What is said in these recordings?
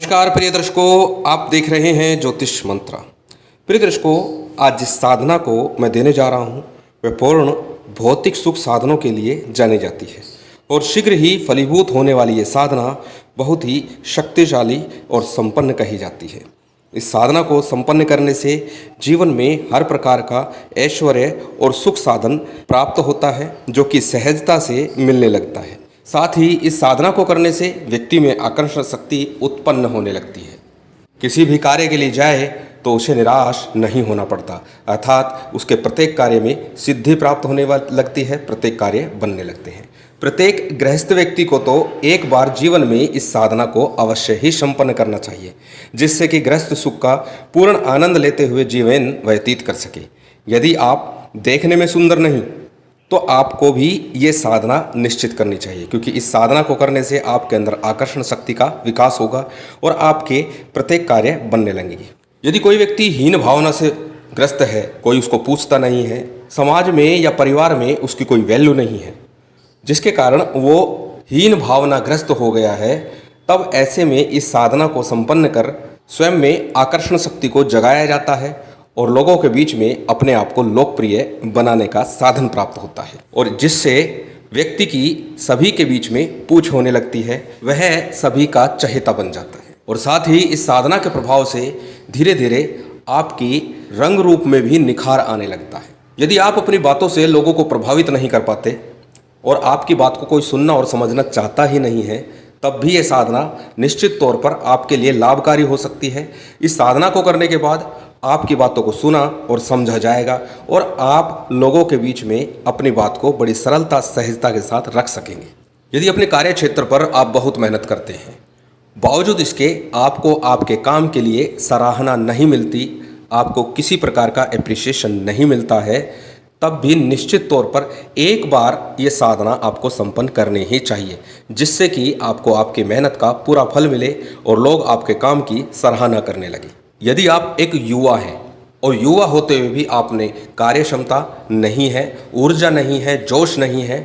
नमस्कार प्रिय दर्शकों, आप देख रहे हैं ज्योतिष मंत्र। प्रिय दर्शकों, आज जिस साधना को मैं देने जा रहा हूं वह पूर्ण भौतिक सुख साधनों के लिए जानी जाती है और शीघ्र ही फलीभूत होने वाली ये साधना बहुत ही शक्तिशाली और संपन्न कही जाती है। इस साधना को संपन्न करने से जीवन में हर प्रकार का ऐश्वर्य और सुख साधन प्राप्त होता है, जो कि सहजता से मिलने लगता है। साथ ही इस साधना को करने से व्यक्ति में आकर्षण शक्ति उत्पन्न होने लगती है। किसी भी कार्य के लिए जाए तो उसे निराश नहीं होना पड़ता, अर्थात उसके प्रत्येक कार्य में सिद्धि प्राप्त होने लगती है, प्रत्येक कार्य बनने लगते हैं। प्रत्येक गृहस्थ व्यक्ति को तो एक बार जीवन में इस साधना को अवश्य ही संपन्न करना चाहिए, जिससे कि गृहस्थ सुख का पूर्ण आनंद लेते हुए जीवन व्यतीत कर सके। यदि आप देखने में सुंदर नहीं तो आपको भी ये साधना निश्चित करनी चाहिए, क्योंकि इस साधना को करने से आपके अंदर आकर्षण शक्ति का विकास होगा और आपके प्रत्येक कार्य बनने लगेंगे। यदि कोई व्यक्ति हीन भावना से ग्रस्त है, कोई उसको पूछता नहीं है, समाज में या परिवार में उसकी कोई वैल्यू नहीं है, जिसके कारण वो हीन भावनाग्रस्त हो गया है, तब ऐसे में इस साधना को संपन्न कर स्वयं में आकर्षण शक्ति को जगाया जाता है और लोगों के बीच में अपने आप को लोकप्रिय बनाने का साधन प्राप्त होता है, और जिससे व्यक्ति की सभी के बीच में पूछ होने लगती है, वह सभी का चहेता बन जाता है। और साथ ही इस साधना के प्रभाव से धीरे धीरे आपकी रंग रूप में भी निखार आने लगता है। यदि आप अपनी बातों से लोगों को प्रभावित नहीं कर पाते और आपकी बात को कोई सुनना और समझना चाहता ही नहीं है, तब भी ये साधना निश्चित तौर पर आपके लिए लाभकारी हो सकती है। इस साधना को करने के बाद आपकी बातों को सुना और समझा जाएगा और आप लोगों के बीच में अपनी बात को बड़ी सरलता सहजता के साथ रख सकेंगे। यदि अपने कार्य क्षेत्र पर आप बहुत मेहनत करते हैं, बावजूद इसके आपको आपके काम के लिए सराहना नहीं मिलती, आपको किसी प्रकार का एप्रिसिएशन नहीं मिलता है, तब भी निश्चित तौर पर एक बार ये साधना आपको संपन्न करनी ही चाहिए, जिससे कि आपको आपकी मेहनत का पूरा फल मिले और लोग आपके काम की सराहना करने लगे। यदि आप एक युवा हैं और युवा होते हुए भी आप में कार्य क्षमता नहीं है, ऊर्जा नहीं है, जोश नहीं है,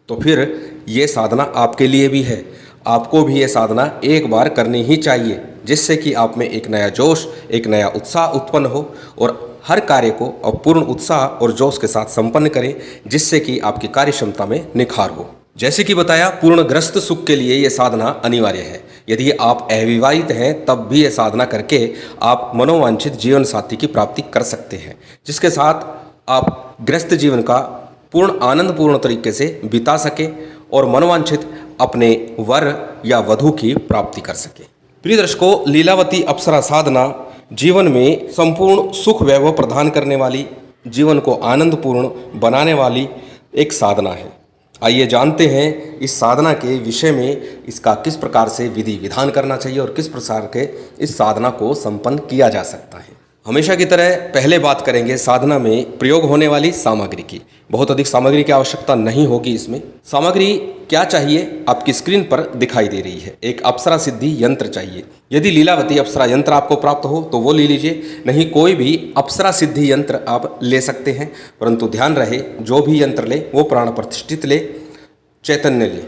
तो फिर ये साधना आपके लिए भी है। आपको भी ये साधना एक बार करनी ही चाहिए, जिससे कि आप में एक नया जोश, एक नया उत्साह उत्पन्न हो और हर कार्य को आप पूर्ण उत्साह और जोश के साथ संपन्न करें, जिससे कि आपकी कार्य क्षमता में निखार हो। जैसे कि बताया, पूर्ण ग्रस्त सुख के लिए ये साधना अनिवार्य है। यदि आप अविवाहित हैं तब भी ये साधना करके आप मनोवांछित जीवन साथी की प्राप्ति कर सकते हैं, जिसके साथ आप गृहस्थ जीवन का पूर्ण आनंदपूर्ण तरीके से बिता सकें और मनोवांछित अपने वर या वधू की प्राप्ति कर सकें। प्रिय दर्शकों, लीलावती अप्सरा साधना जीवन में संपूर्ण सुख वैभव प्रदान करने वाली, जीवन को आनंदपूर्ण बनाने वाली एक साधना है। आइए जानते हैं इस साधना के विषय में, इसका किस प्रकार से विधि विधान करना चाहिए और किस प्रकार के इस साधना को संपन्न किया जा सकता है। हमेशा की तरह पहले बात करेंगे साधना में प्रयोग होने वाली सामग्री की। बहुत अधिक सामग्री की आवश्यकता नहीं होगी। इसमें सामग्री क्या चाहिए आपकी स्क्रीन पर दिखाई दे रही है। एक अप्सरा सिद्धि यंत्र चाहिए। यदि लीलावती अप्सरा यंत्र आपको प्राप्त हो तो वो ले लीजिए, नहीं कोई भी अप्सरा सिद्धि यंत्र आप ले सकते हैं, परंतु ध्यान रहे जो भी यंत्र ले वो प्राण प्रतिष्ठित ले, चैतन्य ले।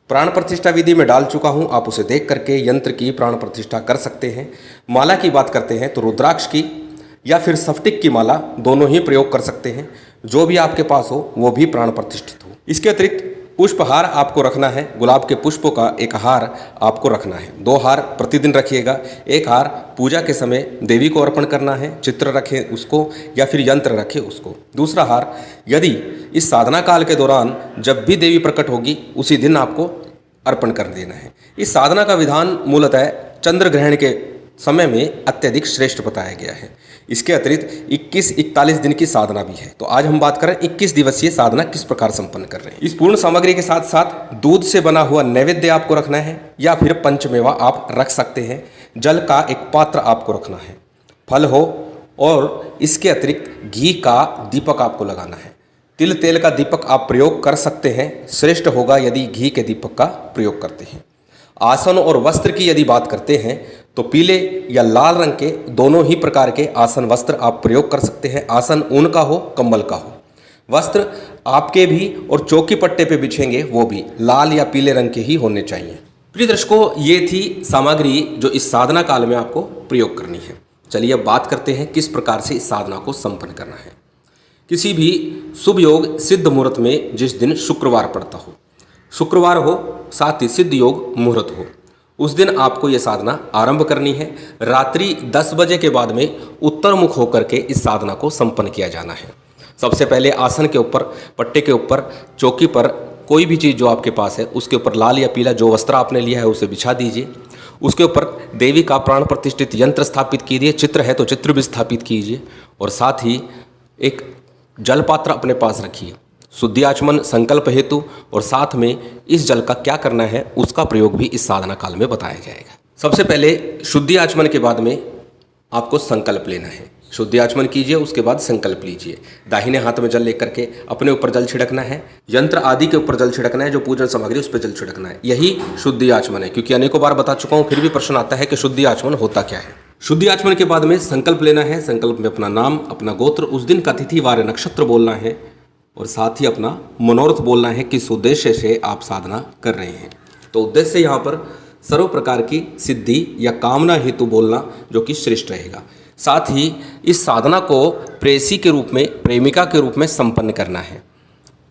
प्राण प्रतिष्ठा विधि में डाल चुका हूं, आप उसे देख करके यंत्र की प्राण प्रतिष्ठा कर सकते हैं। माला की बात करते हैं तो रुद्राक्ष की या फिर स्फटिक की माला, दोनों ही प्रयोग कर सकते हैं। जो भी आपके पास हो वो भी प्राण प्रतिष्ठित हो। इसके अतिरिक्त पुष्पहार आपको रखना है। गुलाब के पुष्पों का एक हार आपको रखना है। 2 हार प्रतिदिन रखिएगा। एक हार पूजा के समय देवी को अर्पण करना है, चित्र रखें उसको या फिर यंत्र रखें उसको। दूसरा हार यदि इस साधना काल के दौरान जब भी देवी प्रकट होगी उसी दिन आपको अर्पण कर देना है। इस साधना का विधान मूलतः चंद्र ग्रहण के समय में अत्यधिक श्रेष्ठ बताया गया है। इसके अतिरिक्त 21-41 दिन की साधना भी है। तो आज हम बात करें 21 दिवसीय साधना किस प्रकार संपन्न कर रहे हैं। इस पूर्ण सामग्री के साथ साथ दूध से बना हुआ नैवेद्य आपको रखना है या फिर पंचमेवा आप रख सकते हैं। जल का एक पात्र आपको रखना है, फल हो, और इसके अतिरिक्त घी का दीपक आपको लगाना है। तिल तेल का दीपक आप प्रयोग कर सकते हैं, श्रेष्ठ होगा यदि घी के दीपक का प्रयोग करते हैं। आसन और वस्त्र की यदि बात करते हैं तो पीले या लाल रंग के दोनों ही प्रकार के आसन वस्त्र आप प्रयोग कर सकते हैं। आसन ऊन का हो, कंबल का हो। वस्त्र आपके भी और चौकी पट्टे पे बिछेंगे वो भी लाल या पीले रंग के ही होने चाहिए। प्रिय दर्शकों, ये थी सामग्री जो इस साधना काल में आपको प्रयोग करनी है। चलिए अब बात करते हैं किस प्रकार से इस साधना को संपन्न करना है। किसी भी शुभ योग सिद्ध मुहूर्त में जिस दिन शुक्रवार पड़ता हो, शुक्रवार हो साथ ही सिद्ध योग मुहूर्त हो, उस दिन आपको यह साधना आरंभ करनी है। रात्रि 10 बजे के बाद में उत्तर मुख होकर के इस साधना को संपन्न किया जाना है। सबसे पहले आसन के ऊपर, पट्टे के ऊपर, चौकी पर कोई भी चीज़ जो आपके पास है उसके ऊपर लाल या पीला जो वस्त्र आपने लिया है उसे बिछा दीजिए। उसके ऊपर देवी का प्राण प्रतिष्ठित यंत्र स्थापित कीजिए, चित्र है तो चित्र भी स्थापित कीजिए, और साथ ही एक जल पात्र अपने पास रखिए शुद्धि आचमन संकल्प हेतु, और साथ में इस जल का क्या करना है उसका प्रयोग भी इस साधना काल में बताया जाएगा। सबसे पहले शुद्धि आचमन के बाद में आपको संकल्प लेना है। शुद्धि आचमन कीजिए, उसके बाद संकल्प लीजिए। दाहिने हाथ में जल लेकर के अपने ऊपर जल छिड़कना है, यंत्र आदि के ऊपर जल छिड़कना है, जो पूजन सामग्री उस पर जल छिड़कना है। यही शुद्धि आचमन है। क्योंकि अनेकों बार बता चुका हूँ, फिर भी प्रश्न आता है कि शुद्धि आचमन होता क्या है। शुद्धि आचमन के बाद में संकल्प लेना है। संकल्प में अपना नाम, अपना गोत्र, उस दिन का तिथि वार नक्षत्र बोलना है, और साथ ही अपना मनोरथ बोलना है किस उद्देश्य से आप साधना कर रहे हैं। तो उद्देश्य यहाँ पर सर्व प्रकार की सिद्धि या कामना हेतु बोलना जो कि श्रेष्ठ रहेगा। साथ ही इस साधना को प्रेयसी के रूप में, प्रेमिका के रूप में संपन्न करना है।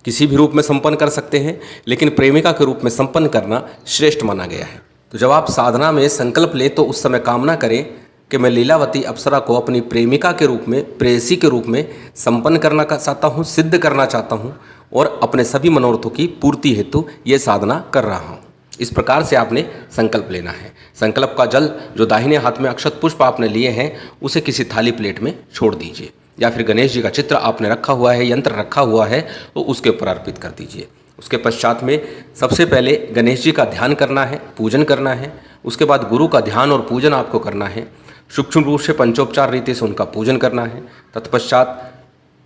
किसी भी रूप में संपन्न कर सकते हैं, लेकिन प्रेमिका के रूप में संपन्न करना श्रेष्ठ माना गया है। तो जब आप साधना में संकल्प लें तो उस समय कामना करें कि मैं लीलावती अप्सरा को अपनी प्रेमिका के रूप में, प्रेयसी के रूप में संपन्न करना चाहता हूँ, सिद्ध करना चाहता हूँ, और अपने सभी मनोरथों की पूर्ति हेतु ये साधना कर रहा हूँ। इस प्रकार से आपने संकल्प लेना है। संकल्प का जल जो दाहिने हाथ में अक्षत पुष्प आपने लिए हैं उसे किसी थाली प्लेट में छोड़ दीजिए, या फिर गणेश जी का चित्र आपने रखा हुआ है, यंत्र रखा हुआ है तो उसके ऊपर अर्पित कर दीजिए। उसके पश्चात में सबसे पहले गणेश जी का ध्यान करना है, पूजन करना है। उसके बाद गुरु का ध्यान और पूजन आपको करना है। सूक्ष्म रूप से पंचोपचार रीति से उनका पूजन करना है। तत्पश्चात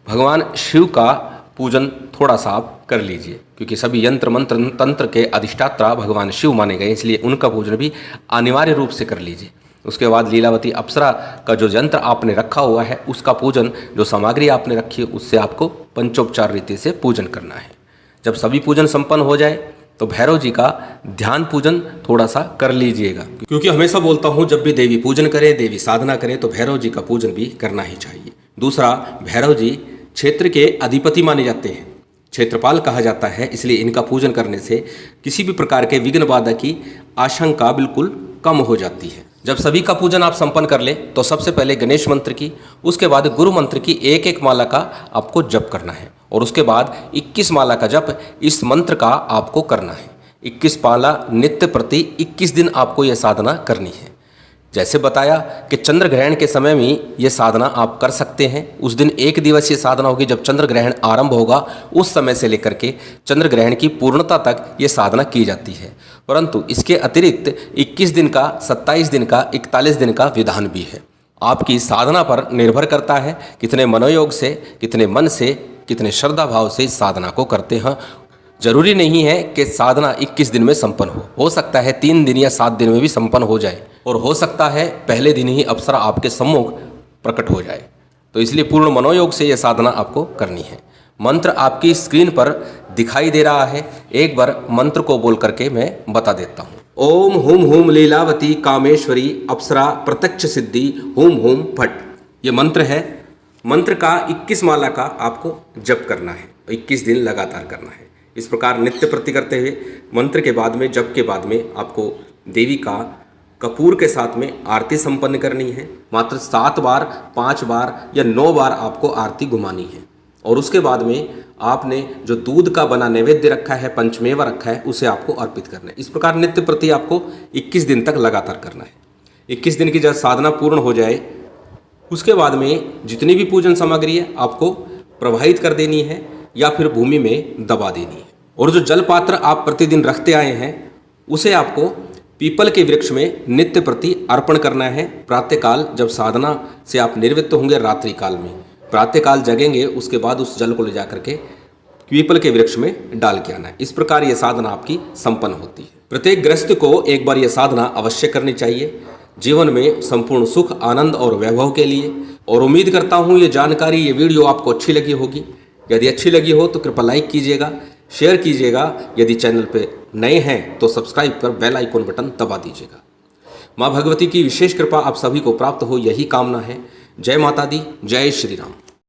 भगवान शिव का पूजन थोड़ा सा आप कर लीजिए, क्योंकि सभी यंत्र मंत्र तंत्र के अधिष्ठाता भगवान शिव माने गए, इसलिए उनका पूजन भी अनिवार्य रूप से कर लीजिए। उसके बाद लीलावती अप्सरा का जो यंत्र आपने रखा हुआ है उसका पूजन, जो सामग्री आपने रखी है उससे आपको पंचोपचार रीति से पूजन करना है। जब सभी पूजन संपन्न हो जाए तो भैरव जी का ध्यान पूजन थोड़ा सा कर लीजिएगा, क्योंकि हमेशा बोलता हूँ जब भी देवी पूजन करें, देवी साधना करें तो भैरव जी का पूजन भी करना ही चाहिए। दूसरा, भैरव जी क्षेत्र के अधिपति माने जाते हैं, क्षेत्रपाल कहा जाता है, इसलिए इनका पूजन करने से किसी भी प्रकार के विघ्न बाधा की आशंका बिल्कुल कम हो जाती है। जब सभी का पूजन आप संपन्न कर लें तो सबसे पहले गणेश मंत्र की, उसके बाद गुरु मंत्र की एक एक माला का आपको जप करना है, और उसके बाद 21 माला का जप इस मंत्र का आपको करना है। 21 माला नित्य प्रति 21 दिन आपको यह साधना करनी है। जैसे बताया कि चंद्र ग्रहण के समय में ये साधना आप कर सकते हैं। उस दिन एक दिवसीय साधना होगी, जब चंद्र ग्रहण आरंभ होगा उस समय से लेकर के चंद्र ग्रहण की पूर्णता तक ये साधना की जाती है। परंतु इसके अतिरिक्त 21 दिन का, 27 दिन का, 41 दिन का विधान भी है। आपकी साधना पर निर्भर करता है कितने मनोयोग से, कितने मन से, कितने श्रद्धा भाव से इस साधना को करते हैं। जरूरी नहीं है कि साधना 21 दिन में संपन्न हो सकता है 3 दिन या 7 दिन में भी संपन्न हो जाए, और हो सकता है पहले दिन ही अप्सरा आपके सम्मुख प्रकट हो जाए। तो इसलिए पूर्ण मनोयोग से यह साधना आपको करनी है। मंत्र आपकी स्क्रीन पर दिखाई दे रहा है, एक बार मंत्र को बोल करके मैं बता देता हूँ। ओम हुम हुम लीलावती कामेश्वरी अप्सरा प्रत्यक्ष सिद्धि हुम हुम फट, ये मंत्र है। मंत्र का 21 माला का आपको जप करना है, 21 दिन लगातार करना है। इस प्रकार नित्य प्रति करते हुए मंत्र के बाद में, जप के बाद में आपको देवी का कपूर के साथ में आरती संपन्न करनी है। मात्र 7 बार, 5 बार या 9 बार आपको आरती घुमानी है, और उसके बाद में आपने जो दूध का बना नैवेद्य रखा है, पंचमेवा रखा है, उसे आपको अर्पित करना है। इस प्रकार नित्य प्रति आपको 21 दिन तक लगातार करना है। 21 दिन की जब साधना पूर्ण हो जाए उसके बाद में जितनी भी पूजन सामग्री है आपको प्रवाहित कर देनी है या फिर भूमि में दबा देनी है। और जो जल पात्र आप प्रतिदिन रखते आए हैं उसे आपको पीपल के वृक्ष में नित्य प्रति अर्पण करना है। प्रातःकाल जब साधना से आप निवृत्त होंगे, रात्रि काल में प्रातःकाल जगेंगे, उसके बाद उस जल को ले जा करके पीपल के वृक्ष में डाल के आना है। इस प्रकार ये साधना आपकी संपन्न होती है। प्रत्येक गृहस्थ को एक बार ये साधना अवश्य करनी चाहिए, जीवन में संपूर्ण सुख, आनंद और वैभव के लिए। और उम्मीद करता हूँ ये जानकारी, ये वीडियो आपको अच्छी लगी होगी। यदि अच्छी लगी हो तो कृपया लाइक कीजिएगा। शेयर कीजिएगा। यदि चैनल पे नए हैं तो सब्सक्राइब कर बेल आइकन बटन दबा दीजिएगा। माँ भगवती की विशेष कृपा आप सभी को प्राप्त हो, यही कामना है। जय माता दी, जय श्री राम।